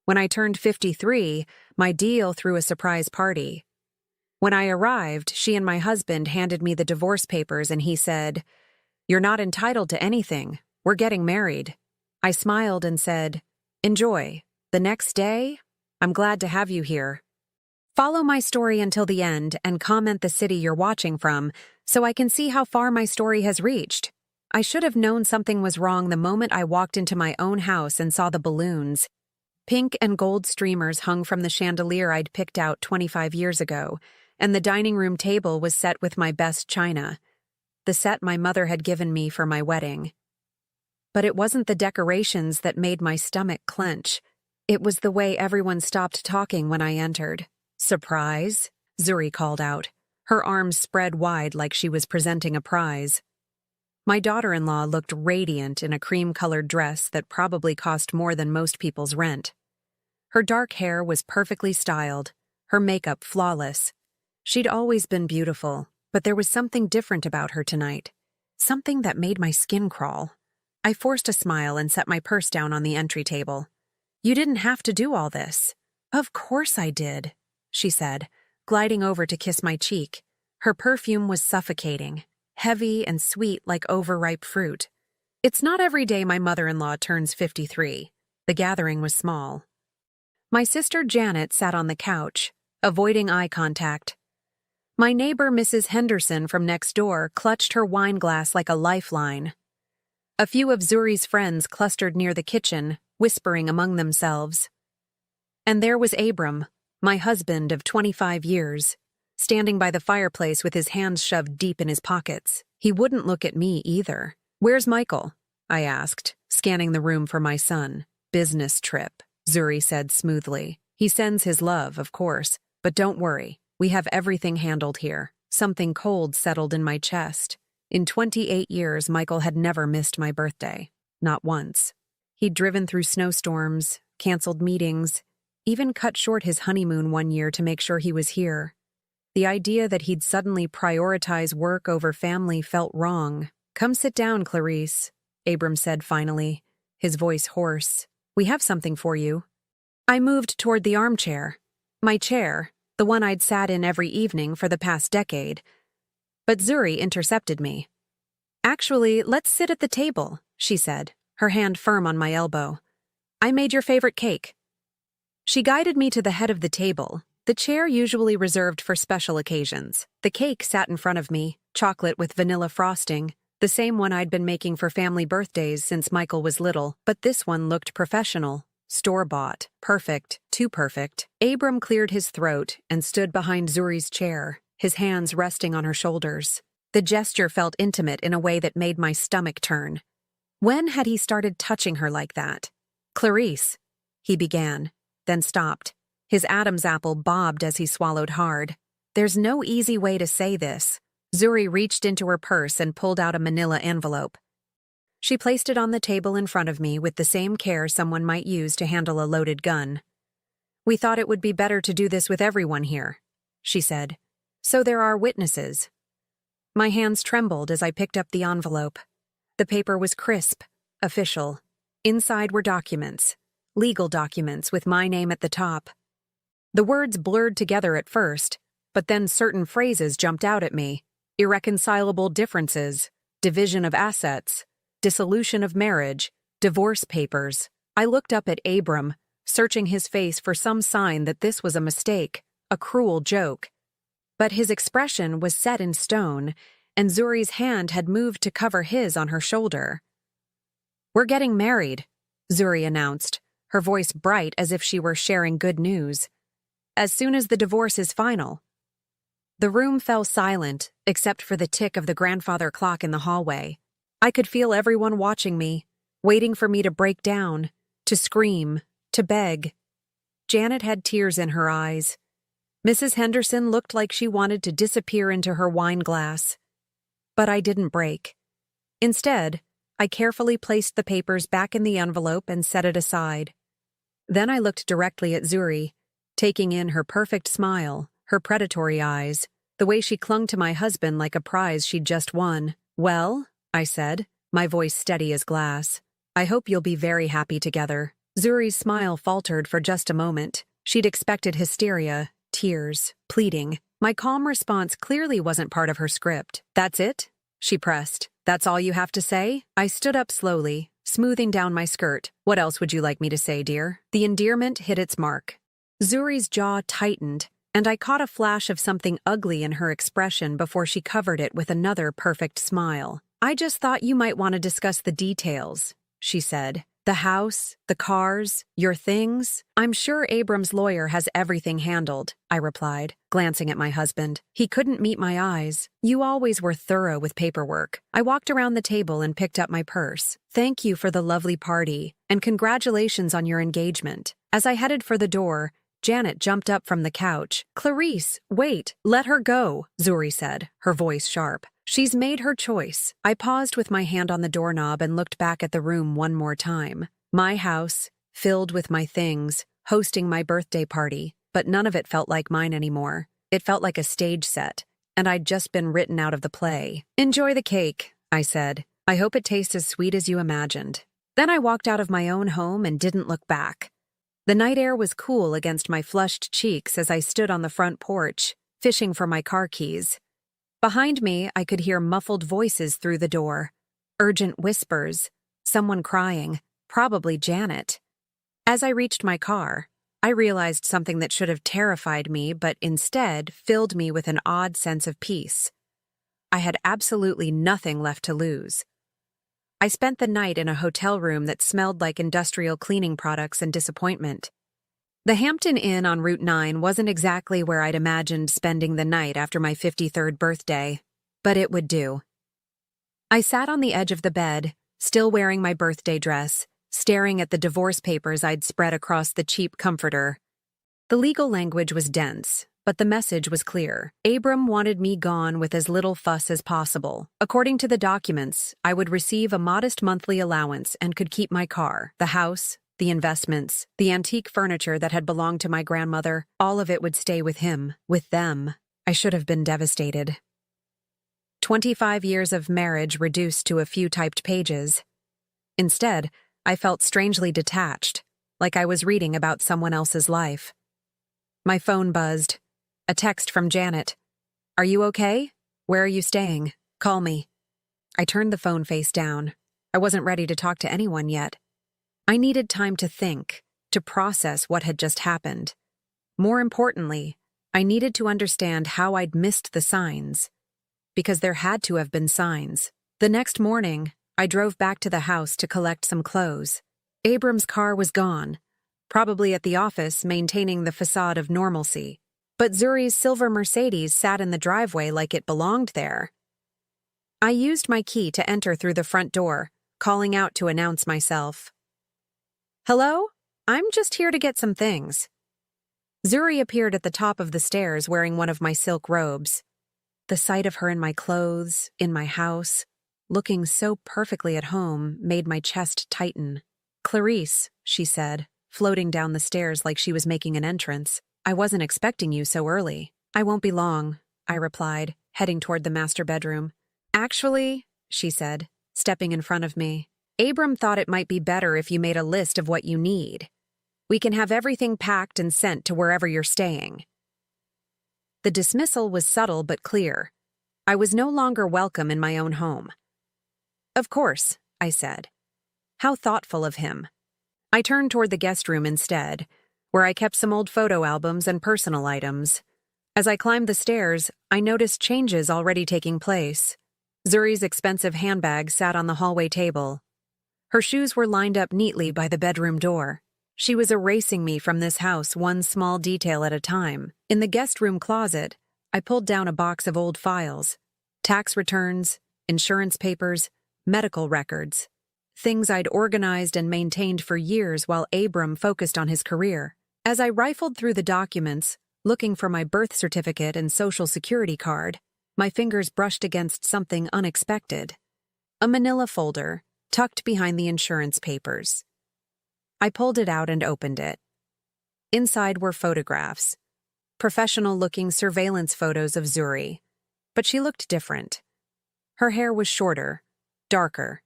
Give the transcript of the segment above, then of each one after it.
When I turned 53, my deal threw a surprise party. When I arrived, she and my husband handed me the divorce papers and he said, "You're not entitled to anything. We're getting married." I smiled and said, "Enjoy. The next day, I'm glad to have you here." Follow my story until the end and comment the city you're watching from so I can see how far my story has reached. I should have known something was wrong the moment I walked into my own house and saw the balloons. Pink and gold streamers hung from the chandelier I'd picked out 25 years ago, and the dining room table was set with my best china, the set my mother had given me for my wedding. But it wasn't the decorations that made my stomach clench. It was the way everyone stopped talking when I entered. "Surprise?" Zuri called out, her arms spread wide like she was presenting a prize. My daughter-in-law looked radiant in a cream-colored dress that probably cost more than most people's rent. Her dark hair was perfectly styled, her makeup flawless. She'd always been beautiful, but there was something different about her tonight. Something that made my skin crawl. I forced a smile and set my purse down on the entry table. "You didn't have to do all this." "Of course I did," she said, gliding over to kiss my cheek. Her perfume was suffocating, heavy and sweet like overripe fruit. It's not every day my mother-in-law turns 53. The gathering was small. My sister Janet sat on the couch, avoiding eye contact. My neighbor Mrs. Henderson from next door clutched her wine glass like a lifeline. A few of Zuri's friends clustered near the kitchen, whispering among themselves. And there was Abram, my husband of 25 years, standing by the fireplace with his hands shoved deep in his pockets. He wouldn't look at me either. "Where's Michael?" I asked, scanning the room for my son. "Business trip," Zuri said smoothly. "He sends his love, of course, but don't worry. We have everything handled here." Something cold settled in my chest. In 28 years, Michael had never missed my birthday. Not once. He'd driven through snowstorms, canceled meetings, even cut short his honeymoon one year to make sure he was here. The idea that he'd suddenly prioritize work over family felt wrong. "Come sit down, Clarice," Abram said finally, his voice hoarse. "We have something for you." I moved toward the armchair. My chair, the one I'd sat in every evening for the past decade. But Zuri intercepted me. "Actually, let's sit at the table," she said, her hand firm on my elbow. "I made your favorite cake." She guided me to the head of the table, the chair usually reserved for special occasions. The cake sat in front of me, chocolate with vanilla frosting, the same one I'd been making for family birthdays since Michael was little, but this one looked professional, store-bought, perfect, too perfect. Abram cleared his throat and stood behind Zuri's chair, his hands resting on her shoulders. The gesture felt intimate in a way that made my stomach turn. When had he started touching her like that? "Clarice," he began, then stopped. His Adam's apple bobbed as he swallowed hard. "There's no easy way to say this." Zuri reached into her purse and pulled out a manila envelope. She placed it on the table in front of me with the same care someone might use to handle a loaded gun. "We thought it would be better to do this with everyone here," she said. "So there are witnesses." My hands trembled as I picked up the envelope. The paper was crisp, official. Inside were documents, legal documents with my name at the top. The words blurred together at first, but then certain phrases jumped out at me. Irreconcilable differences, division of assets, dissolution of marriage, divorce papers. I looked up at Abram, searching his face for some sign that this was a mistake, a cruel joke. But his expression was set in stone, and Zuri's hand had moved to cover his on her shoulder. "We're getting married," Zuri announced, her voice bright as if she were sharing good news. "As soon as the divorce is final." The room fell silent, except for the tick of the grandfather clock in the hallway. I could feel everyone watching me, waiting for me to break down, to scream, to beg. Janet had tears in her eyes. Mrs. Henderson looked like she wanted to disappear into her wine glass. But I didn't break. Instead, I carefully placed the papers back in the envelope and set it aside. Then I looked directly at Zuri, taking in her perfect smile, her predatory eyes, the way she clung to my husband like a prize she'd just won. "Well," I said, my voice steady as glass, "I hope you'll be very happy together. Zuri's smile faltered for just a moment. She'd expected hysteria, tears, pleading. My calm response clearly wasn't part of her script. "That's it?" she pressed. "That's all you have to say?" I stood up slowly, smoothing down my skirt. "What else would you like me to say, dear?" The endearment hit its mark. Zuri's jaw tightened, and I caught a flash of something ugly in her expression before she covered it with another perfect smile. "I just thought you might want to discuss the details," she said. "The house, the cars, your things. I'm sure Abram's lawyer has everything handled," I replied, glancing at my husband. He couldn't meet my eyes. "You always were thorough with paperwork." I walked around the table and picked up my purse. "Thank you for the lovely party, and congratulations on your engagement." As I headed for the door, Janet jumped up from the couch. "Clarice, wait, let her go," Zuri said, her voice sharp. "She's made her choice." I paused with my hand on the doorknob and looked back at the room one more time. My house, filled with my things, hosting my birthday party, but none of it felt like mine anymore. It felt like a stage set, and I'd just been written out of the play. "Enjoy the cake," I said. "I hope it tastes as sweet as you imagined." Then I walked out of my own home and didn't look back. The night air was cool against my flushed cheeks as I stood on the front porch, fishing for my car keys. Behind me, I could hear muffled voices through the door. Urgent whispers. Someone crying. Probably Janet. As I reached my car, I realized something that should have terrified me but instead filled me with an odd sense of peace. I had absolutely nothing left to lose. I spent the night in a hotel room that smelled like industrial cleaning products and disappointment. The Hampton Inn on Route 9 wasn't exactly where I'd imagined spending the night after my 53rd birthday, but it would do. I sat on the edge of the bed, still wearing my birthday dress, staring at the divorce papers I'd spread across the cheap comforter. The legal language was dense, but the message was clear. Abram wanted me gone with as little fuss as possible. According to the documents, I would receive a modest monthly allowance and could keep my car, the house, the investments, the antique furniture that had belonged to my grandmother. All of it would stay with him, with them. I should have been devastated. 25 years of marriage reduced to a few typed pages. Instead, I felt strangely detached, like I was reading about someone else's life. My phone buzzed. A text from Janet. "Are you okay? Where are you staying? Call me." I turned the phone face down. I wasn't ready to talk to anyone yet. I needed time to think, to process what had just happened. More importantly, I needed to understand how I'd missed the signs. Because there had to have been signs. The next morning, I drove back to the house to collect some clothes. Abram's car was gone, probably at the office maintaining the facade of normalcy. But Zuri's silver Mercedes sat in the driveway like it belonged there. I used my key to enter through the front door, calling out to announce myself. "Hello? I'm just here to get some things." Zuri appeared at the top of the stairs wearing one of my silk robes. The sight of her in my clothes, in my house, looking so perfectly at home, made my chest tighten. "Clarice," she said, floating down the stairs like she was making an entrance. "I wasn't expecting you so early." "I won't be long," I replied, heading toward the master bedroom. "Actually," she said, stepping in front of me, "Abram thought it might be better if you made a list of what you need. We can have everything packed and sent to wherever you're staying." The dismissal was subtle but clear. I was no longer welcome in my own home. "Of course," I said. How thoughtful of him. I turned toward the guest room instead, where I kept some old photo albums and personal items. As I climbed the stairs, I noticed changes already taking place. Zuri's expensive handbag sat on the hallway table. Her shoes were lined up neatly by the bedroom door. She was erasing me from this house one small detail at a time. In the guest room closet, I pulled down a box of old files. Tax returns, insurance papers, medical records. Things I'd organized and maintained for years while Abram focused on his career. As I rifled through the documents, looking for my birth certificate and social security card, my fingers brushed against something unexpected. A manila folder, tucked behind the insurance papers. I pulled it out and opened it. Inside were photographs. Professional-looking surveillance photos of Zuri. But she looked different. Her hair was shorter, darker.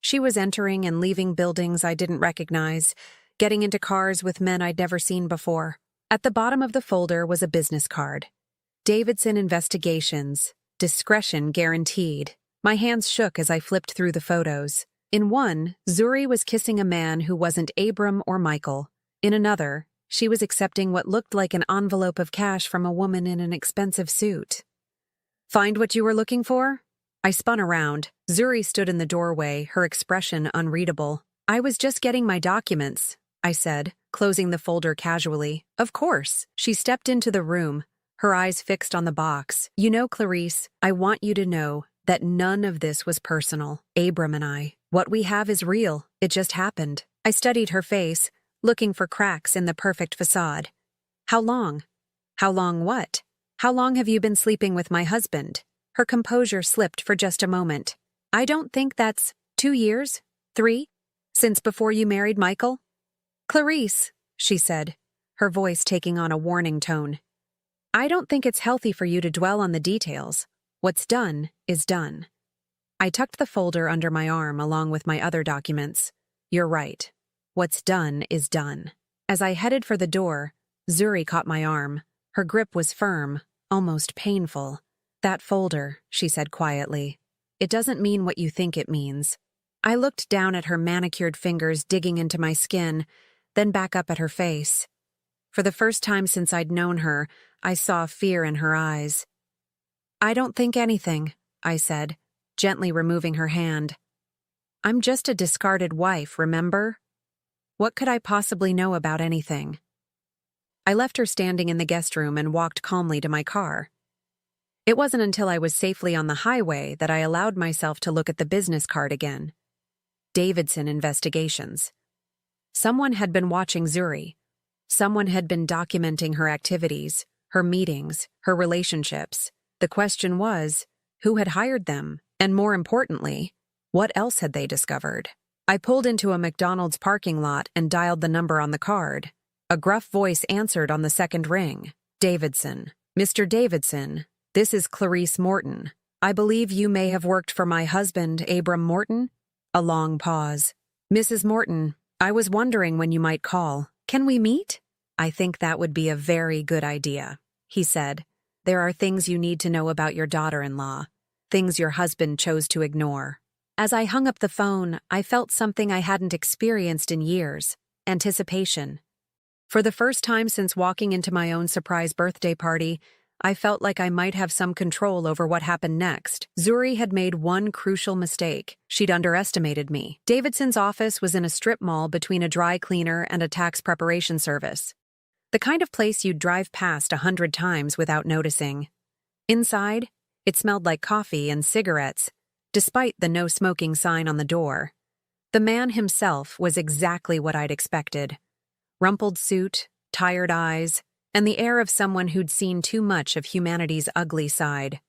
She was entering and leaving buildings I didn't recognize, getting into cars with men I'd never seen before. At the bottom of the folder was a business card. Davidson Investigations. Discretion guaranteed. My hands shook as I flipped through the photos. In one, Zuri was kissing a man who wasn't Abram or Michael. In another, she was accepting what looked like an envelope of cash from a woman in an expensive suit. Find what you were looking for? I spun around. Zuri stood in the doorway, her expression unreadable. I was just getting my documents, I said, closing the folder casually. Of course. She stepped into the room, her eyes fixed on the box. You know, Clarice, I want you to know that none of this was personal. Abram and I. What we have is real. It just happened. I studied her face, looking for cracks in the perfect facade. How long? How long what? How long have you been sleeping with my husband? Her composure slipped for just a moment. I don't think that's 2 years? 3? Since before you married Michael? Clarice, she said, her voice taking on a warning tone. I don't think it's healthy for you to dwell on the details. What's done is done. I tucked the folder under my arm along with my other documents. You're right. What's done is done. As I headed for the door, Zuri caught my arm. Her grip was firm, almost painful. That folder, she said quietly. It doesn't mean what you think it means. I looked down at her manicured fingers digging into my skin, then back up at her face. For the first time since I'd known her, I saw fear in her eyes. I don't think anything, I said, gently removing her hand. I'm just a discarded wife, remember? What could I possibly know about anything? I left her standing in the guest room and walked calmly to my car. It wasn't until I was safely on the highway that I allowed myself to look at the business card again. Davidson Investigations. Someone had been watching Zuri. Someone had been documenting her activities, her meetings, her relationships. The question was, who had hired them? And more importantly, what else had they discovered? I pulled into a McDonald's parking lot and dialed the number on the card. A gruff voice answered on the second ring. Davidson. Mr. Davidson, this is Clarice Morton. I believe you may have worked for my husband, Abram Morton? A long pause. Mrs. Morton, I was wondering when you might call. Can we meet? I think that would be a very good idea, he said. There are things you need to know about your daughter-in-law, things your husband chose to ignore. As I hung up the phone, I felt something I hadn't experienced in years, anticipation. For the first time since walking into my own surprise birthday party, I felt like I might have some control over what happened next. Zuri had made one crucial mistake. She'd underestimated me. Davidson's office was in a strip mall between a dry cleaner and a tax preparation service. The kind of place you'd drive past 100 times without noticing. Inside, it smelled like coffee and cigarettes, despite the no smoking sign on the door. The man himself was exactly what I'd expected. Rumpled suit, tired eyes, and the air of someone who'd seen too much of humanity's ugly side.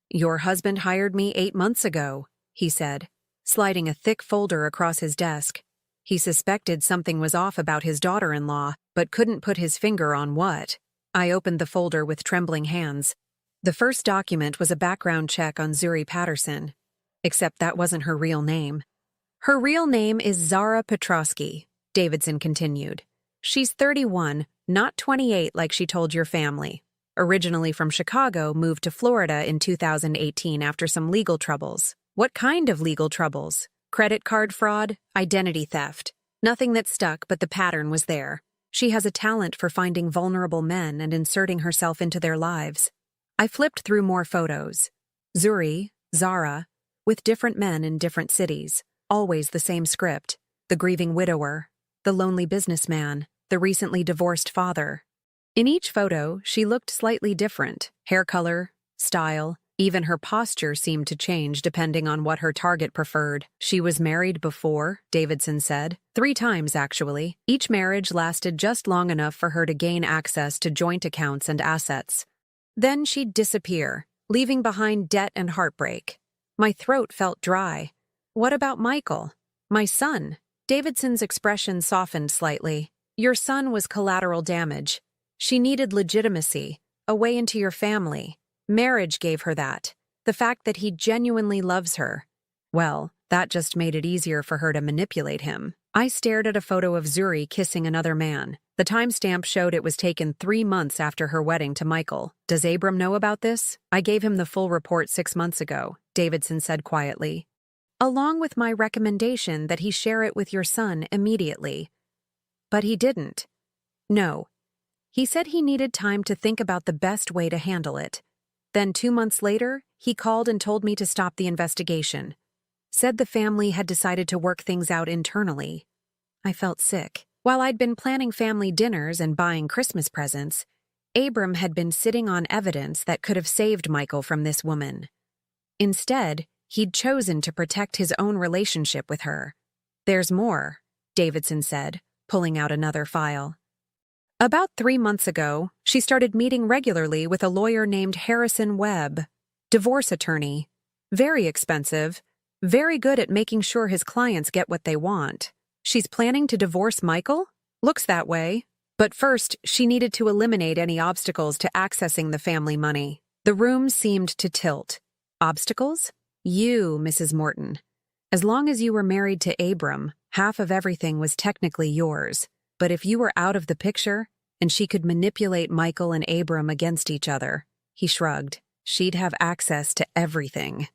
Your husband hired me 8 months ago, he said, sliding a thick folder across his desk. He suspected something was off about his daughter-in-law, but couldn't put his finger on what. I opened the folder with trembling hands. The first document was a background check on Zuri Patterson, except that wasn't her real name. Her real name is Zara Petrosky, Davidson continued. She's 31, not 28 like she told your family. Originally from Chicago, moved to Florida in 2018 after some legal troubles. What kind of legal troubles? Credit card fraud, identity theft. Nothing that stuck, but the pattern was there. She has a talent for finding vulnerable men and inserting herself into their lives. I flipped through more photos. Zuri, Zara, with different men in different cities. Always the same script. The grieving widower, the lonely businessman, the recently divorced father. In each photo, she looked slightly different. Hair color, style, even her posture seemed to change depending on what her target preferred. She was married before, Davidson said. 3 times, actually. Each marriage lasted just long enough for her to gain access to joint accounts and assets. Then she'd disappear, leaving behind debt and heartbreak. My throat felt dry. What about Michael? My son? Davidson's expression softened slightly. Your son was collateral damage. She needed legitimacy, a way into your family. Marriage gave her that. The fact that he genuinely loves her. Well, that just made it easier for her to manipulate him. I stared at a photo of Zuri kissing another man. The timestamp showed it was taken 3 months after her wedding to Michael. Does Abram know about this? I gave him the full report 6 months ago, Davidson said quietly. Along with my recommendation that he share it with your son immediately. But he didn't. No. He said he needed time to think about the best way to handle it. Then 2 months later, he called and told me to stop the investigation. Said the family had decided to work things out internally. I felt sick. While I'd been planning family dinners and buying Christmas presents, Abram had been sitting on evidence that could have saved Michael from this woman. Instead, he'd chosen to protect his own relationship with her. There's more, Davidson said, pulling out another file. About 3 months ago, she started meeting regularly with a lawyer named Harrison Webb, divorce attorney. Very expensive, very good at making sure his clients get what they want. She's planning to divorce Michael? Looks that way. But first, she needed to eliminate any obstacles to accessing the family money. The room seemed to tilt. Obstacles? You, Mrs. Morton. As long as you were married to Abram, half of everything was technically yours. But if you were out of the picture, and she could manipulate Michael and Abram against each other, he shrugged, she'd have access to everything.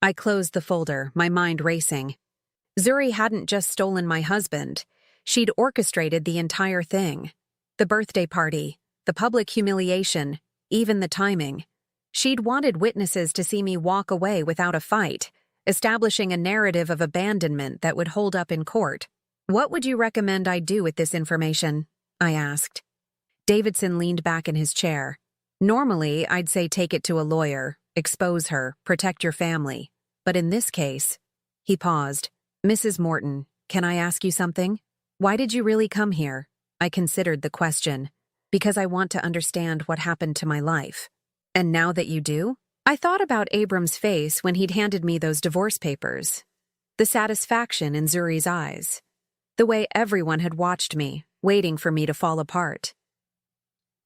I closed the folder, my mind racing. Zuri hadn't just stolen my husband. She'd orchestrated the entire thing. The birthday party, the public humiliation, even the timing. She'd wanted witnesses to see me walk away without a fight, establishing a narrative of abandonment that would hold up in court. What would you recommend I do with this information? I asked. Davidson leaned back in his chair. Normally, I'd say take it to a lawyer, expose her, protect your family. But in this case, he paused. Mrs. Morton, can I ask you something? Why did you really come here? I considered the question. Because I want to understand what happened to my life. And now that you do? I thought about Abram's face when he'd handed me those divorce papers. The satisfaction in Zuri's eyes. The way everyone had watched me, waiting for me to fall apart.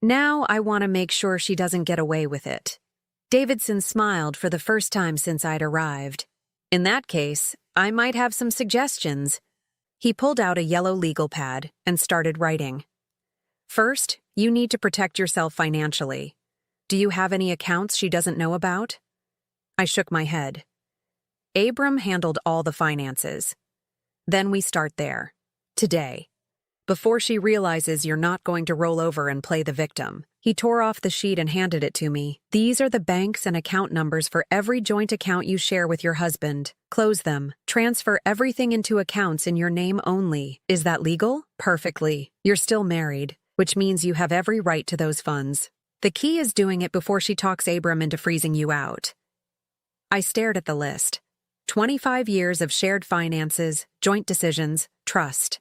Now I want to make sure she doesn't get away with it. Davidson smiled for the first time since I'd arrived. In that case, I might have some suggestions. He pulled out a yellow legal pad and started writing. First, you need to protect yourself financially. Do you have any accounts she doesn't know about? I shook my head. Abram handled all the finances. Then we start there. Today. Before she realizes you're not going to roll over and play the victim. He tore off the sheet and handed it to me. These are the banks and account numbers for every joint account you share with your husband. Close them. Transfer everything into accounts in your name only. Is that legal? Perfectly. You're still married, which means you have every right to those funds. The key is doing it before she talks Abram into freezing you out. I stared at the list. 25 years of shared finances, joint decisions, trust.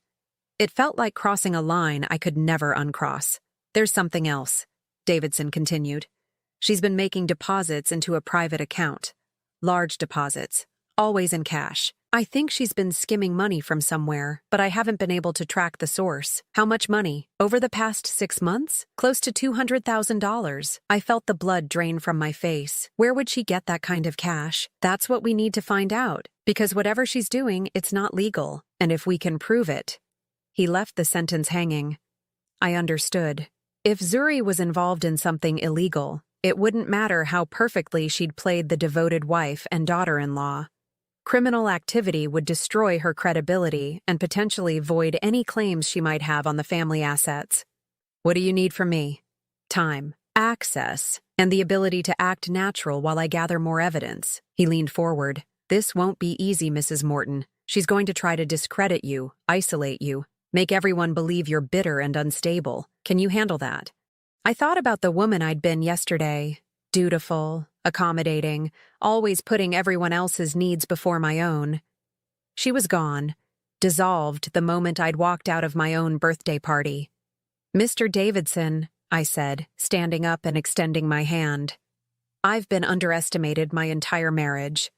It felt like crossing a line I could never uncross. There's something else, Davidson continued. She's been making deposits into a private account. Large deposits, always in cash. I think she's been skimming money from somewhere, but I haven't been able to track the source. How much money? Over the past 6 months? Close to $200,000. I felt the blood drain from my face. Where would she get that kind of cash? That's what we need to find out. Because whatever she's doing, it's not legal. And if we can prove it. He left the sentence hanging. I understood. If Zuri was involved in something illegal, it wouldn't matter how perfectly she'd played the devoted wife and daughter-in-law. Criminal activity would destroy her credibility and potentially void any claims she might have on the family assets. What do you need from me? Time, access, and the ability to act natural while I gather more evidence. He leaned forward. This won't be easy, Mrs. Morton. She's going to try to discredit you, isolate you, make everyone believe you're bitter and unstable. Can you handle that? I thought about the woman I'd been yesterday. Dutiful, accommodating, always putting everyone else's needs before my own. She was gone, dissolved the moment I'd walked out of my own birthday party. Mr. Davidson, I said, standing up and extending my hand. I've been underestimated my entire marriage.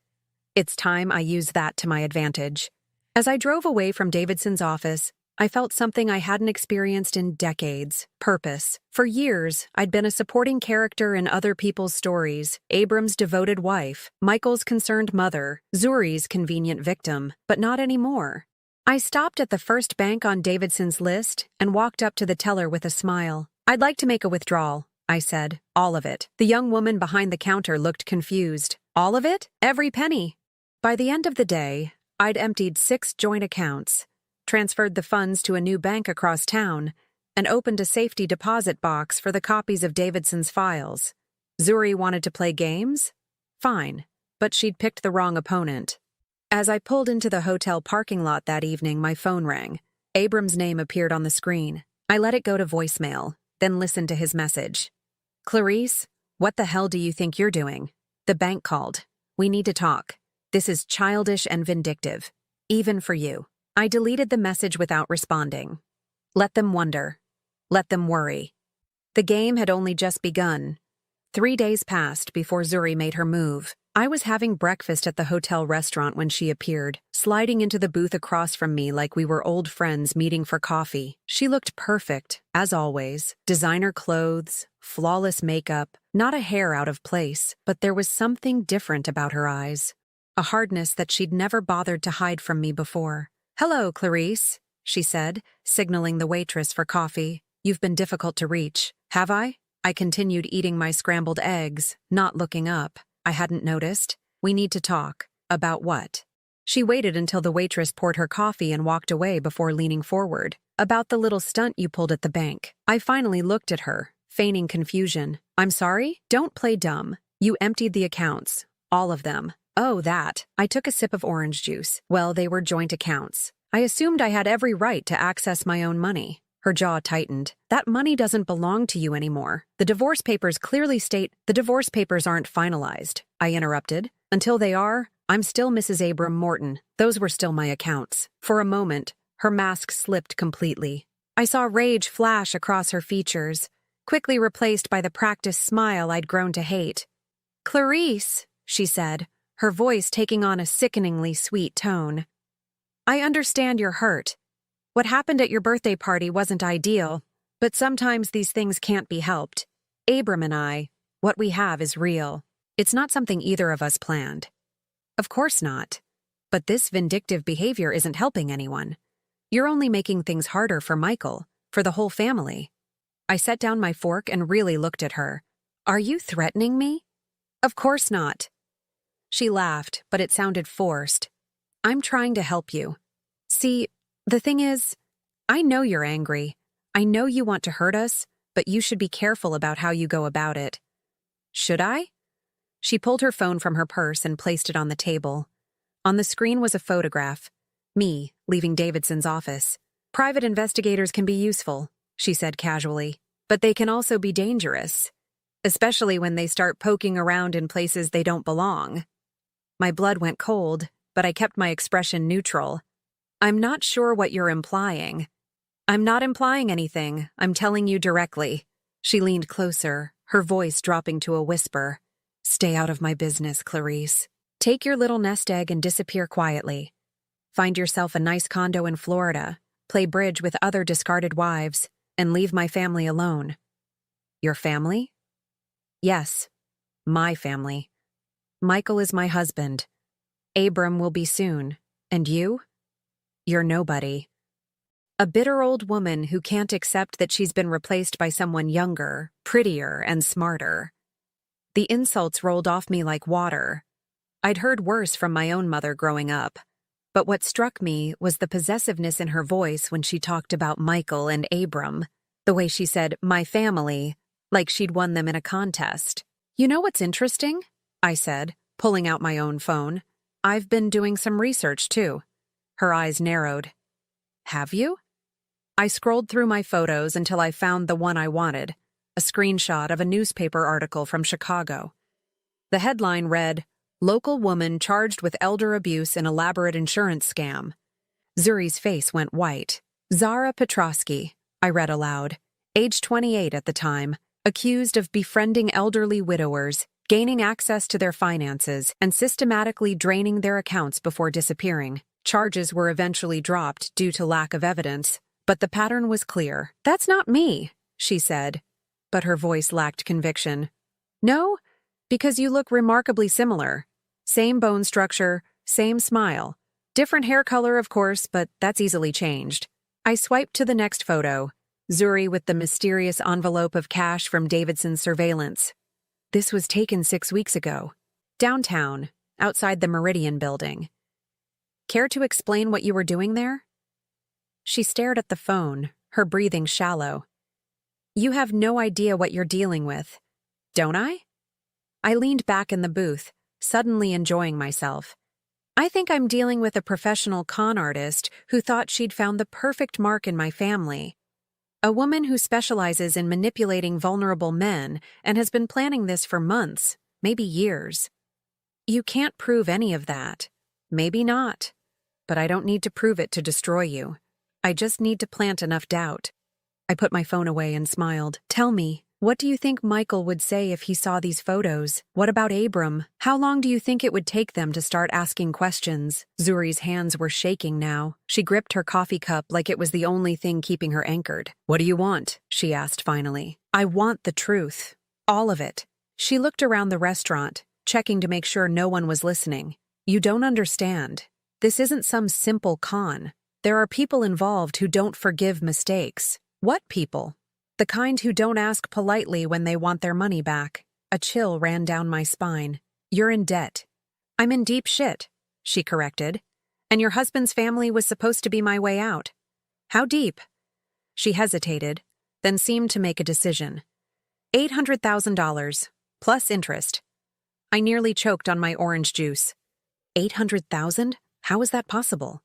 It's time I use that to my advantage. As I drove away from Davidson's office, I felt something I hadn't experienced in decades. Purpose. For years, I'd been a supporting character in other people's stories. Abram's devoted wife, Michael's concerned mother, Zuri's convenient victim. But not anymore. I stopped at the first bank on Davidson's list and walked up to the teller with a smile. "I'd like to make a withdrawal," I said. "All of it." The young woman behind the counter looked confused. "All of it? Every penny?" By the end of the day, I'd emptied 6 joint accounts, transferred the funds to a new bank across town, and opened a safety deposit box for the copies of Davidson's files. Zuri wanted to play games? Fine, but she'd picked the wrong opponent. As I pulled into the hotel parking lot that evening, my phone rang. Abram's name appeared on the screen. I let it go to voicemail, then listened to his message. "Clarice, what the hell do you think you're doing? The bank called. We need to talk. This is childish and vindictive. Even for you." I deleted the message without responding. Let them wonder. Let them worry. The game had only just begun. 3 days passed before Zuri made her move. I was having breakfast at the hotel restaurant when she appeared, sliding into the booth across from me like we were old friends meeting for coffee. She looked perfect, as always. Designer clothes, flawless makeup, not a hair out of place, but there was something different about her eyes. A hardness that she'd never bothered to hide from me before. "Hello, Clarice," she said, signaling the waitress for coffee. "You've been difficult to reach." "Have I?" I continued eating my scrambled eggs, not looking up. I hadn't noticed. "We need to talk." "About what?" She waited until the waitress poured her coffee and walked away before leaning forward. "About the little stunt you pulled at the bank." I finally looked at her, feigning confusion. "I'm sorry? Don't play dumb. You emptied the accounts. All of them." "Oh, that." I took a sip of orange juice. "Well, they were joint accounts. I assumed I had every right to access my own money." Her jaw tightened. "That money doesn't belong to you anymore. The divorce papers clearly state—" "The divorce papers aren't finalized," I interrupted. "Until they are, I'm still Mrs. Abram Morton. Those were still my accounts." For a moment, her mask slipped completely. I saw rage flash across her features, quickly replaced by the practiced smile I'd grown to hate. "Clarice," she said, her voice taking on a sickeningly sweet tone. "I understand you're hurt. What happened at your birthday party wasn't ideal, but sometimes these things can't be helped. Abram and I, what we have is real. It's not something either of us planned." "Of course not. But this vindictive behavior isn't helping anyone. You're only making things harder for Michael, for the whole family." I set down my fork and really looked at her. "Are you threatening me?" "Of course not." She laughed, but it sounded forced. "I'm trying to help you. See, the thing is, I know you're angry. I know you want to hurt us, but you should be careful about how you go about it." "Should I?" She pulled her phone from her purse and placed it on the table. On the screen was a photograph. Me, leaving Davidson's office. "Private investigators can be useful," she said casually, "but they can also be dangerous, especially when they start poking around in places they don't belong." My blood went cold, but I kept my expression neutral. "I'm not sure what you're implying." "I'm not implying anything. I'm telling you directly." She leaned closer, her voice dropping to a whisper. "Stay out of my business, Clarice. Take your little nest egg and disappear quietly. Find yourself a nice condo in Florida, play bridge with other discarded wives, and leave my family alone." "Your family?" "Yes, my family. Michael is my husband. Abram will be soon. And you? You're nobody. A bitter old woman who can't accept that she's been replaced by someone younger, prettier, and smarter." The insults rolled off me like water. I'd heard worse from my own mother growing up. But what struck me was the possessiveness in her voice when she talked about Michael and Abram, the way she said, "my family," like she'd won them in a contest. "You know what's interesting?" I said, pulling out my own phone. "I've been doing some research, too." Her eyes narrowed. "Have you?" I scrolled through my photos until I found the one I wanted, a screenshot of a newspaper article from Chicago. The headline read, "Local woman charged with elder abuse in elaborate insurance scam." Zuri's face went white. "Zara Petrosky," I read aloud, age 28 at the time, accused of befriending elderly widowers, gaining access to their finances, and systematically draining their accounts before disappearing. Charges were eventually dropped due to lack of evidence, but the pattern was clear. "That's not me," she said, but her voice lacked conviction. "No, because you look remarkably similar. Same bone structure, same smile. Different hair color, of course, but that's easily changed. I swiped to the next photo. Zuri with the mysterious envelope of cash from Davidson's surveillance. This was taken 6 weeks ago. Downtown, outside the Meridian building. Care to explain what you were doing there? She stared at the phone, her breathing shallow. You have no idea what you're dealing with, don't I? I leaned back in the booth, suddenly enjoying myself. I think I'm dealing with a professional con artist who thought she'd found the perfect mark in my family. A woman who specializes in manipulating vulnerable men and has been planning this for months, maybe years. You can't prove any of that. Maybe not. But I don't need to prove it to destroy you. I just need to plant enough doubt. I put my phone away and smiled. Tell me, what do you think Michael would say if he saw these photos? What about Abram? How long do you think it would take them to start asking questions? Zuri's hands were shaking now. She gripped her coffee cup like it was the only thing keeping her anchored. What do you want? She asked finally. I want the truth. All of it. She looked around the restaurant, checking to make sure no one was listening. You don't understand. This isn't some simple con. There are people involved who don't forgive mistakes. What people? The kind who don't ask politely when they want their money back. A chill ran down my spine. You're in debt. I'm in deep shit, she corrected. And your husband's family was supposed to be my way out. How deep? She hesitated, then seemed to make a decision. $800,000, plus interest. I nearly choked on my orange juice. 800,000? How is that possible?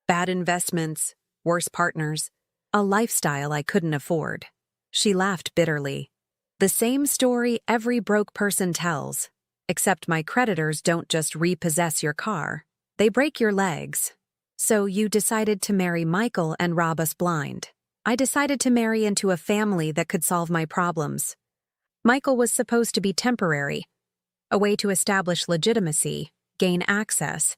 Bad investments, worse partners, a lifestyle I couldn't afford. She laughed bitterly. The same story every broke person tells, except my creditors don't just repossess your car. They break your legs. So you decided to marry Michael and rob us blind. I decided to marry into a family that could solve my problems. Michael was supposed to be temporary, a way to establish legitimacy, gain access.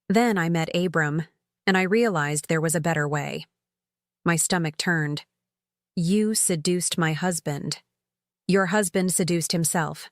Then I met Abram, and I realized there was a better way. My stomach turned. You seduced my husband. Your husband seduced himself.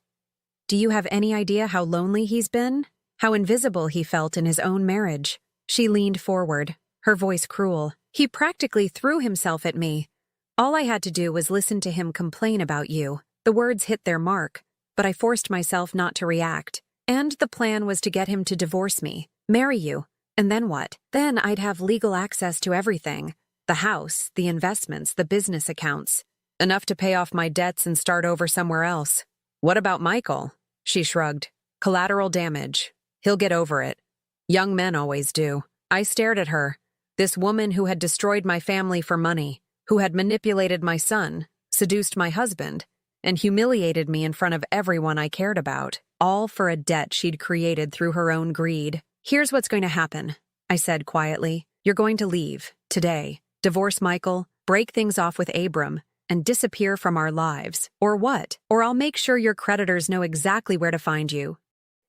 Do you have any idea how lonely he's been? How invisible he felt in his own marriage? She leaned forward, her voice cruel. He practically threw himself at me. All I had to do was listen to him complain about you. The words hit their mark, but I forced myself not to react. And the plan was to get him to divorce me, marry you, and then what? Then I'd have legal access to everything. The house, the investments, the business accounts. Enough to pay off my debts and start over somewhere else. What about Michael? She shrugged. Collateral damage. He'll get over it. Young men always do. I stared at her. This woman who had destroyed my family for money, who had manipulated my son, seduced my husband, and humiliated me in front of everyone I cared about, all for a debt she'd created through her own greed. Here's what's going to happen, I said quietly. You're going to leave, today. Divorce Michael, break things off with Abram, and disappear from our lives. Or what? Or I'll make sure your creditors know exactly where to find you.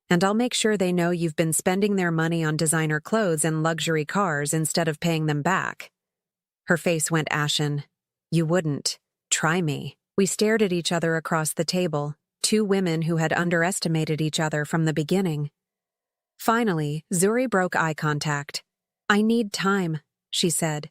And I'll make sure they know you've been spending their money on designer clothes and luxury cars instead of paying them back. Her face went ashen. You wouldn't. Try me. We stared at each other across the table, two women who had underestimated each other from the beginning. Finally, Zuri broke eye contact. I need time, she said.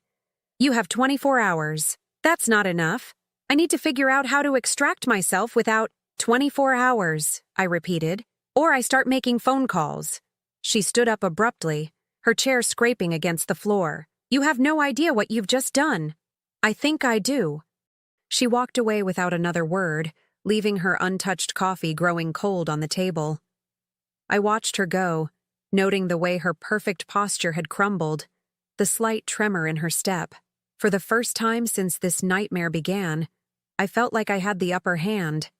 You have 24 hours. That's not enough. I need to figure out how to extract myself without 24 hours, I repeated, or I start making phone calls. She stood up abruptly, her chair scraping against the floor. You have no idea what you've just done. I think I do. She walked away without another word, leaving her untouched coffee growing cold on the table. I watched her go, noting the way her perfect posture had crumbled, the slight tremor in her step. For the first time since this nightmare began, I felt like I had the upper hand.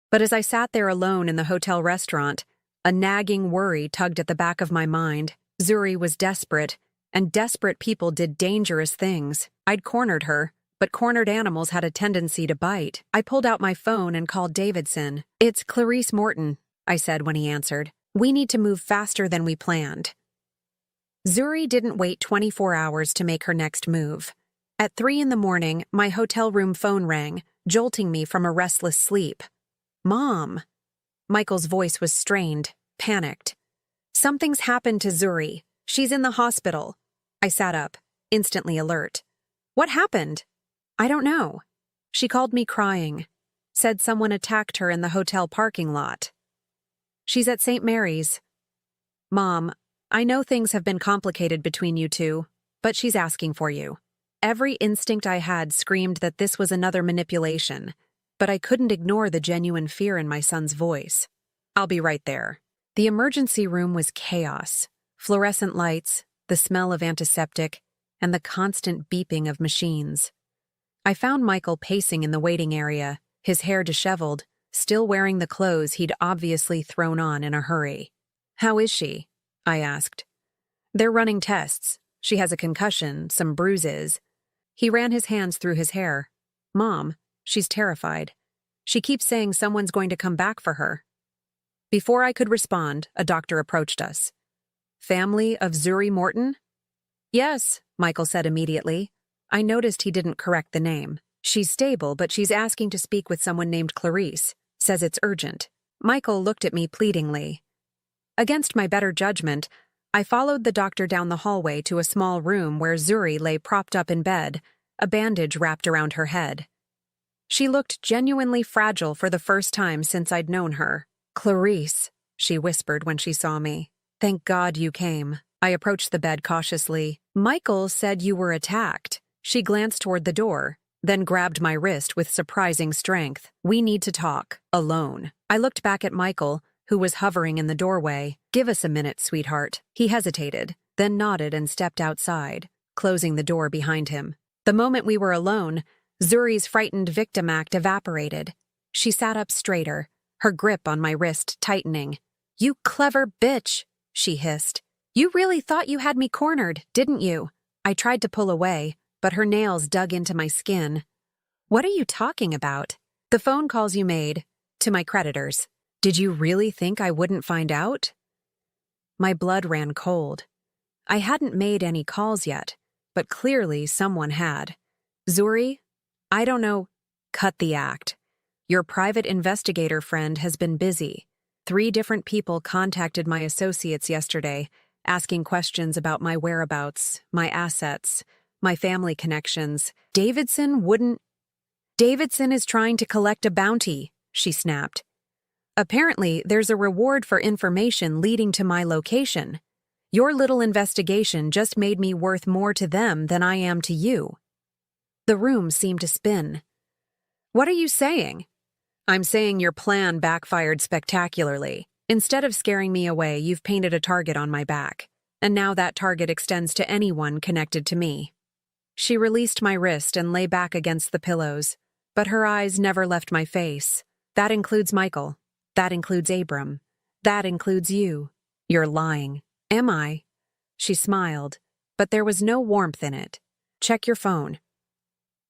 But as I sat there alone in the hotel restaurant, a nagging worry tugged at the back of my mind. Zuri was desperate, and desperate people did dangerous things. I'd cornered her, but cornered animals had a tendency to bite. I pulled out my phone and called Davidson. It's Clarice Morton, I said when he answered. We need to move faster than we planned. Zuri didn't wait 24 hours to make her next move. At 3 a.m, my hotel room phone rang, jolting me from a restless sleep. Mom. Michael's voice was strained, panicked. Something's happened to Zuri. She's in the hospital. I sat up, instantly alert. What happened? I don't know. She called me crying. Said someone attacked her in the hotel parking lot. She's at St. Mary's. Mom, I know things have been complicated between you two, but she's asking for you. Every instinct I had screamed that this was another manipulation, but I couldn't ignore the genuine fear in my son's voice. I'll be right there. The emergency room was chaos. Fluorescent lights, the smell of antiseptic, and the constant beeping of machines. I found Michael pacing in the waiting area, his hair disheveled, still wearing the clothes he'd obviously thrown on in a hurry. How is she? I asked. They're running tests. She has a concussion, some bruises. He ran his hands through his hair. Mom, she's terrified. She keeps saying someone's going to come back for her. Before I could respond, a doctor approached us. Family of Zuri Morton? Yes, Michael said immediately. I noticed he didn't correct the name. She's stable, but she's asking to speak with someone named Clarice. Says it's urgent. Michael looked at me pleadingly. Against my better judgment, I followed the doctor down the hallway to a small room where Zuri lay propped up in bed, a bandage wrapped around her head. She looked genuinely fragile for the first time since I'd known her. Clarice, she whispered when she saw me. Thank God you came. I approached the bed cautiously. Michael said you were attacked. She glanced toward the door, then grabbed my wrist with surprising strength. We need to talk, alone. I looked back at Michael, who was hovering in the doorway. Give us a minute, sweetheart. He hesitated, then nodded and stepped outside, closing the door behind him. The moment we were alone, Zuri's frightened victim act evaporated. She sat up straighter, her grip on my wrist tightening. You clever bitch, she hissed. You really thought you had me cornered, didn't you? I tried to pull away, but her nails dug into my skin. What are you talking about? The phone calls you made, to my creditors. Did you really think I wouldn't find out? My blood ran cold. I hadn't made any calls yet, but clearly someone had. Zuri, I don't know. Cut the act. Your private investigator friend has been busy. 3 different people contacted my associates yesterday, asking questions about my whereabouts, my assets, my family connections. Davidson is trying to collect a bounty, she snapped. Apparently, there's a reward for information leading to my location. Your little investigation just made me worth more to them than I am to you. The room seemed to spin. What are you saying? I'm saying your plan backfired spectacularly. Instead of scaring me away, you've painted a target on my back, and now that target extends to anyone connected to me. She released my wrist and lay back against the pillows, but her eyes never left my face. That includes Michael. That includes Abram. That includes you. You're lying. Am I? She smiled, but there was no warmth in it. Check your phone.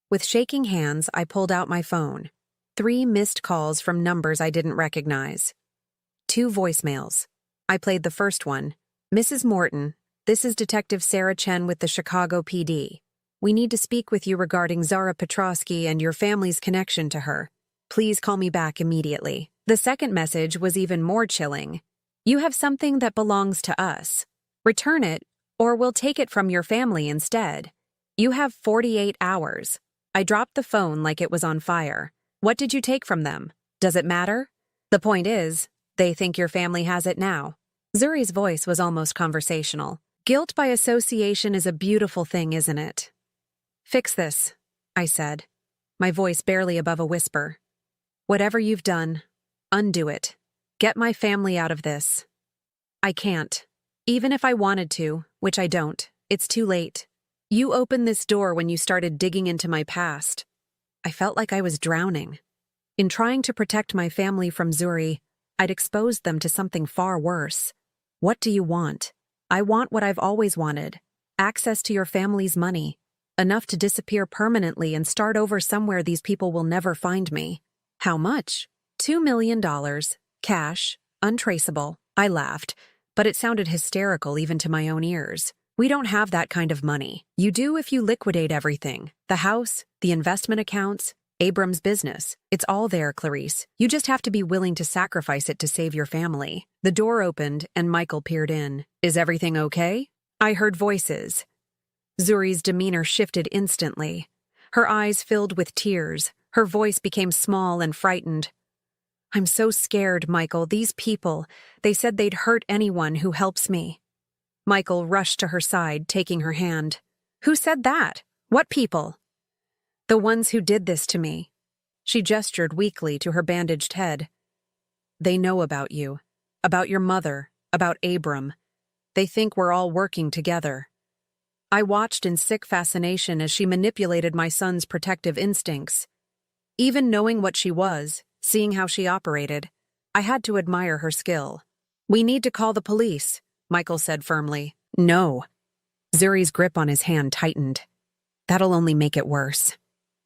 With shaking hands, I pulled out my phone. 3 missed calls from numbers I didn't recognize. 2 voicemails. I played the first one. Mrs. Morton, this is Detective Sarah Chen with the Chicago PD. We need to speak with you regarding Zara Petrosky and your family's connection to her. Please call me back immediately. The second message was even more chilling. You have something that belongs to us. Return it, or we'll take it from your family instead. You have 48 hours. I dropped the phone like it was on fire. What did you take from them? Does it matter? The point is, they think your family has it now. Zuri's voice was almost conversational. Guilt by association is a beautiful thing, isn't it? Fix this, I said, my voice barely above a whisper. Whatever you've done, undo it. Get my family out of this. I can't. Even if I wanted to, which I don't, it's too late. You opened this door when you started digging into my past. I felt like I was drowning. In trying to protect my family from Zuri, I'd exposed them to something far worse. What do you want? I want what I've always wanted. Access to your family's money. Enough to disappear permanently and start over somewhere these people will never find me. How much? $2 million. Cash. Untraceable. I laughed, but it sounded hysterical even to my own ears. We don't have that kind of money. You do if you liquidate everything. The house, the investment accounts, Abram's business. It's all there, Clarice. You just have to be willing to sacrifice it to save your family. The door opened and Michael peered in. Is everything okay? I heard voices. Zuri's demeanor shifted instantly. Her eyes filled with tears. Her voice became small and frightened. I'm so scared, Michael. These people, they said they'd hurt anyone who helps me. Michael rushed to her side, taking her hand. Who said that? What people? The ones who did this to me. She gestured weakly to her bandaged head. They know about you, about your mother, about Abram. They think we're all working together. I watched in sick fascination as she manipulated my son's protective instincts. Even knowing what she was, seeing how she operated, I had to admire her skill. We need to call the police, Michael said firmly. No. Zuri's grip on his hand tightened. That'll only make it worse.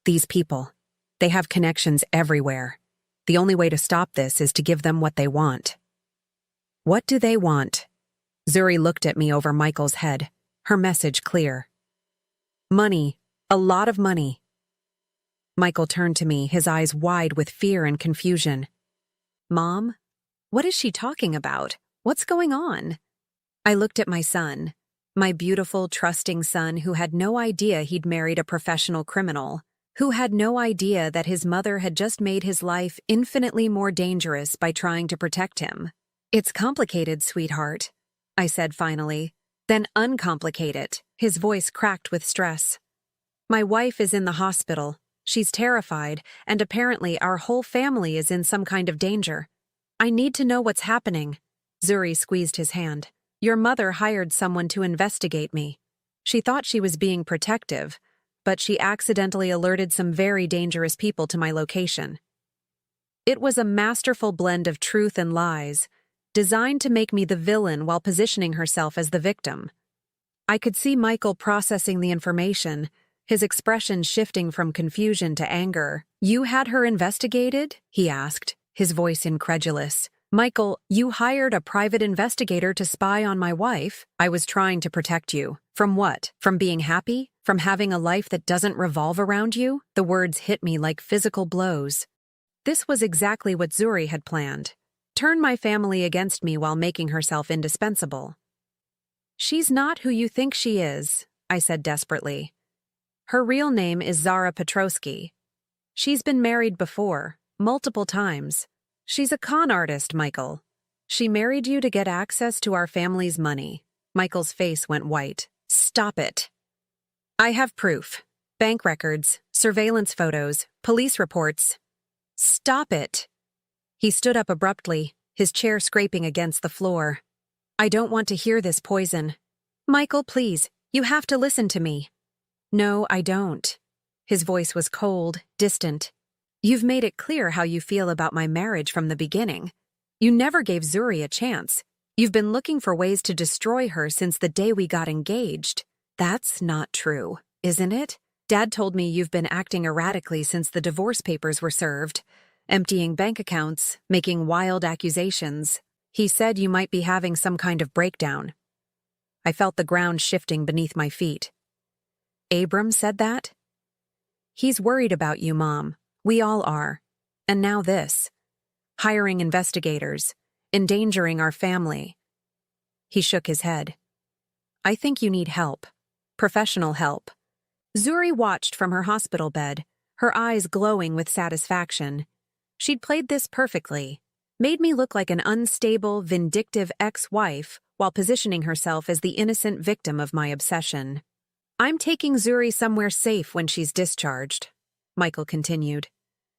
These people, they have connections everywhere. The only way to stop this is to give them what they want. What do they want? Zuri looked at me over Michael's head, her message clear. Money, a lot of money. Michael turned to me, his eyes wide with fear and confusion. Mom, what is she talking about? What's going on? I looked at my son, my beautiful, trusting son who had no idea he'd married a professional criminal, who had no idea that his mother had just made his life infinitely more dangerous by trying to protect him. It's complicated, sweetheart, I said finally. Then uncomplicate it. His voice cracked with stress. My wife is in the hospital. She's terrified, and apparently our whole family is in some kind of danger. I need to know what's happening. Zuri squeezed his hand. Your mother hired someone to investigate me. She thought she was being protective, but she accidentally alerted some very dangerous people to my location. It was a masterful blend of truth and lies, designed to make me the villain while positioning herself as the victim. I could see Michael processing the information, his expression shifting from confusion to anger. You had her investigated? He asked, his voice incredulous. Michael, you hired a private investigator to spy on my wife? I was trying to protect you. From what? From being happy? From having a life that doesn't revolve around you? The words hit me like physical blows. This was exactly what Zuri had planned. Turn my family against me while making herself indispensable. She's not who you think she is, I said desperately. Her real name is Zara Petrosky. She's been married before, multiple times. She's a con artist, Michael. She married you to get access to our family's money. Michael's face went white. Stop it. I have proof. Bank records, surveillance photos, police reports. Stop it. He stood up abruptly, his chair scraping against the floor. I don't want to hear this poison. Michael, please, you have to listen to me. No, I don't. His voice was cold, distant. You've made it clear how you feel about my marriage from the beginning. You never gave Zuri a chance. You've been looking for ways to destroy her since the day we got engaged. That's not true, isn't it? Dad told me you've been acting erratically since the divorce papers were served, emptying bank accounts, making wild accusations. He said you might be having some kind of breakdown. I felt the ground shifting beneath my feet. Abram said that? He's worried about you, Mom. We all are. And now this. Hiring investigators. Endangering our family. He shook his head. I think you need help. Professional help. Zuri watched from her hospital bed, her eyes glowing with satisfaction. She'd played this perfectly. Made me look like an unstable, vindictive ex-wife while positioning herself as the innocent victim of my obsession. I'm taking Zuri somewhere safe when she's discharged, Michael continued.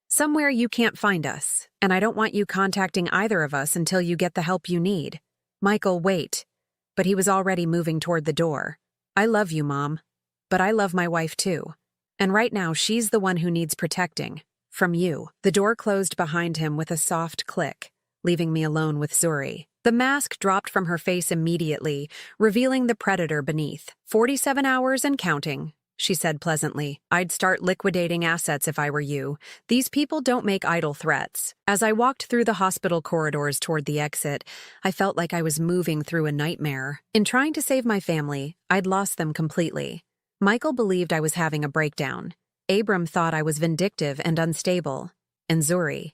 Somewhere you can't find us, and I don't want you contacting either of us until you get the help you need. Michael, wait. But he was already moving toward the door. I love you, Mom. But I love my wife too. And right now she's the one who needs protecting. From you. The door closed behind him with a soft click, leaving me alone with Zuri. The mask dropped from her face immediately, revealing the predator beneath. 47 hours and counting, she said pleasantly. I'd start liquidating assets if I were you. These people don't make idle threats. As I walked through the hospital corridors toward the exit, I felt like I was moving through a nightmare. In trying to save my family, I'd lost them completely. Michael believed I was having a breakdown. Abram thought I was vindictive and unstable. And Zuri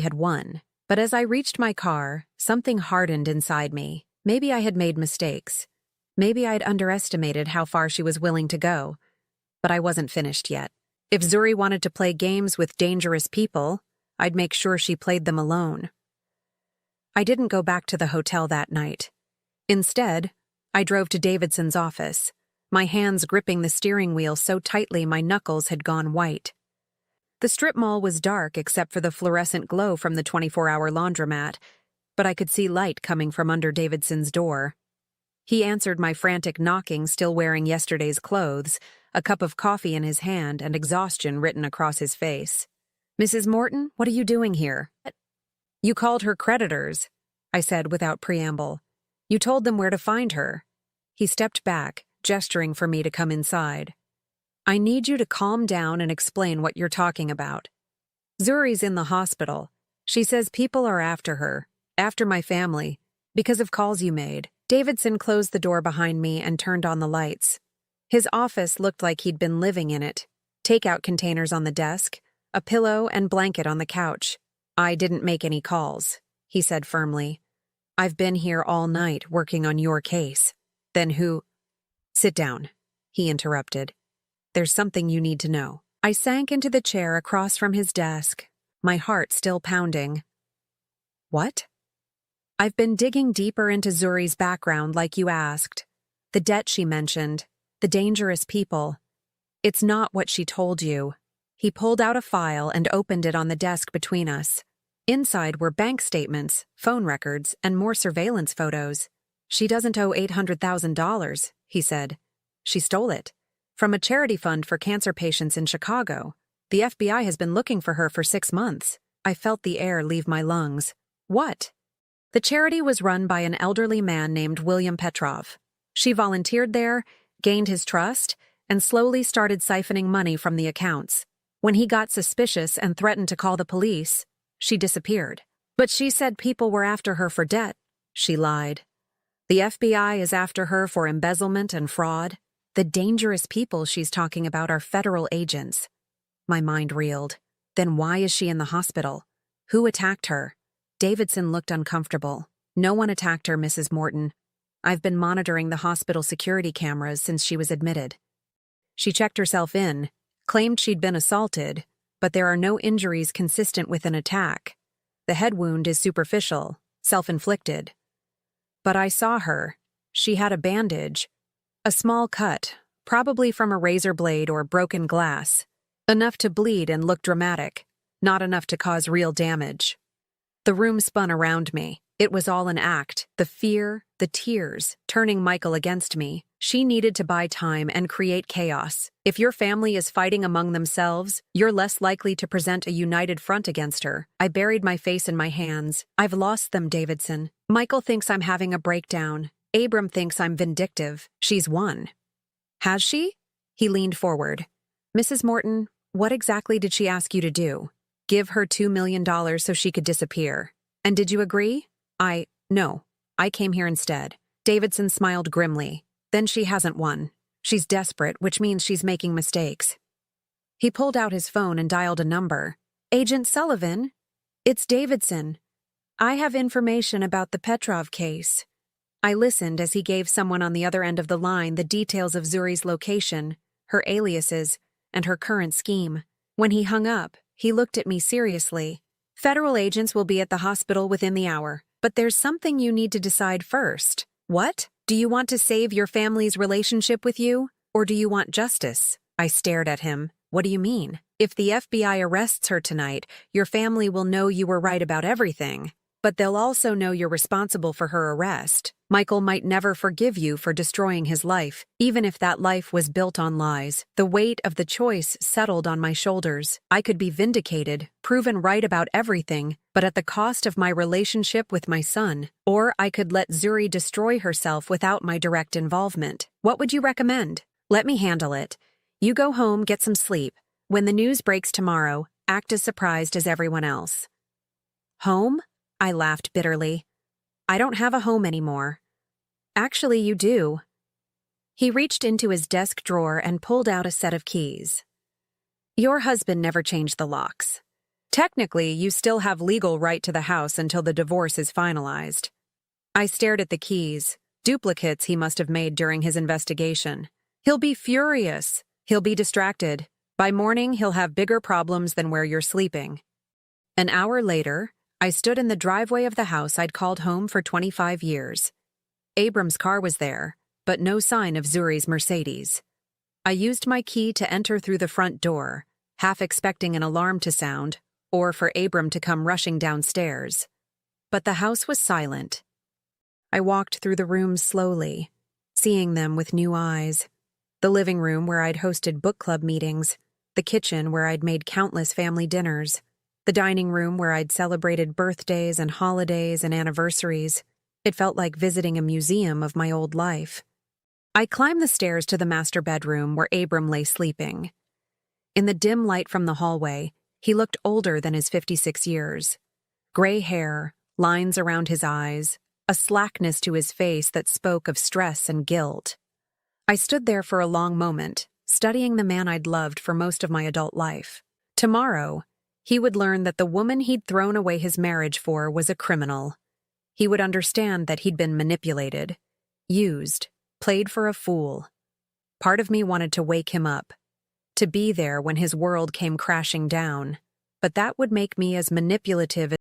had won. But as I reached my car, something hardened inside me. Maybe I had made mistakes. Maybe I'd underestimated how far she was willing to go, but I wasn't finished yet. If Zuri wanted to play games with dangerous people, I'd make sure she played them alone. I didn't go back to the hotel that night. Instead, I drove to Davidson's office, my hands gripping the steering wheel so tightly my knuckles had gone white. The strip mall was dark except for the fluorescent glow from the 24-hour laundromat, but I could see light coming from under Davidson's door. He answered my frantic knocking, still wearing yesterday's clothes, a cup of coffee in his hand and exhaustion written across his face. "Mrs. Morton, what are you doing here?" "You called her creditors," I said without preamble. "You told them where to find her." He stepped back, gesturing for me to come inside. "I need you to calm down and explain what you're talking about. Zuri's in the hospital. She says people are after her, after my family, because of calls you made." Davidson closed the door behind me and turned on the lights. His office looked like he'd been living in it. Takeout containers on the desk, a pillow and blanket on the couch. "I didn't make any calls," he said firmly. "I've been here all night working on your case." "Then who—" "Sit down," he interrupted. "There's something you need to know." I sank into the chair across from his desk, my heart still pounding. "What?" "I've been digging deeper into Zuri's background like you asked. The debt she mentioned, the dangerous people. It's not what she told you." He pulled out a file and opened it on the desk between us. Inside were bank statements, phone records, and more surveillance photos. "She doesn't owe $800,000, he said. "She stole it. From a charity fund for cancer patients in Chicago. The FBI has been looking for her for 6 months. I felt the air leave my lungs. "What?" "The charity was run by an elderly man named William Petrov. She volunteered there, gained his trust, and slowly started siphoning money from the accounts. When he got suspicious and threatened to call the police, she disappeared. But she said people were after her for debt." She lied. "The FBI is after her for embezzlement and fraud. The dangerous people she's talking about are federal agents." My mind reeled. Then why is she in the hospital? Who attacked her? Davidson looked uncomfortable. "No one attacked her, Mrs. Morton. I've been monitoring the hospital security cameras since she was admitted. She checked herself in, claimed she'd been assaulted, but there are no injuries consistent with an attack. The head wound is superficial, self-inflicted. But I saw her. She had a bandage. A small cut, probably from a razor blade or broken glass. Enough to bleed and look dramatic, not enough to cause real damage." The room spun around me. It was all an act. The fear, the tears, turning Michael against me. She needed to buy time and create chaos. If your family is fighting among themselves, you're less likely to present a united front against her. I buried my face in my hands. "I've lost them, Davidson. Michael thinks I'm having a breakdown. Abram thinks I'm vindictive. She's won." "Has she?" He leaned forward. "Mrs. Morton, what exactly did she ask you to do? Give her $2 million so she could disappear. And did you agree?" No. I came here instead." Davidson smiled grimly. "Then she hasn't won. She's desperate, which means she's making mistakes." He pulled out his phone and dialed a number. "Agent Sullivan? It's Davidson. I have information about the Petrov case." I listened as he gave someone on the other end of the line the details of Zuri's location, her aliases, and her current scheme. When he hung up, he looked at me seriously. "Federal agents will be at the hospital within the hour, but there's something you need to decide first." "What? Do you want to save your family's relationship with you, or do you want justice?" I stared at him. "What do you mean? If the FBI arrests her tonight, your family will know you were right about everything. But they'll also know you're responsible for her arrest. Michael might never forgive you for destroying his life, even if that life was built on lies." The weight of the choice settled on my shoulders. I could be vindicated, proven right about everything, but at the cost of my relationship with my son. Or I could let Zuri destroy herself without my direct involvement. "What would you recommend?" "Let me handle it. You go home, get some sleep. When the news breaks tomorrow, act as surprised as everyone else." "Home?" I laughed bitterly. "I don't have a home anymore." "Actually, you do." He reached into his desk drawer and pulled out a set of keys. "Your husband never changed the locks. Technically, you still have legal right to the house until the divorce is finalized." I stared at the keys, Duplicates he must have made during his investigation. He'll be furious. He'll be distracted. By morning, he'll have bigger problems than where you're sleeping. An hour later, I stood in the driveway of the house I'd called home for 25 years. Abram's car was there, but no sign of Zuri's Mercedes. I used my key to enter through the front door, half expecting an alarm to sound, or for Abram to come rushing downstairs. But the house was silent. I walked through the rooms slowly, seeing them with new eyes. The living room where I'd hosted book club meetings, the kitchen where I'd made countless family dinners, the dining room where I'd celebrated birthdays and holidays and anniversaries. It felt like visiting a museum of my old life. I climbed the stairs to the master bedroom where Abram lay sleeping. In the dim light from the hallway, he looked older than his 56 years. Gray hair, lines around his eyes, a slackness to his face that spoke of stress and guilt. I stood there for a long moment, studying the man I'd loved for most of my adult life. Tomorrow, he would learn that the woman he'd thrown away his marriage for was a criminal. He would understand that he'd been manipulated, used, played for a fool. Part of me wanted to wake him up, to be there when his world came crashing down, but that would make me as manipulative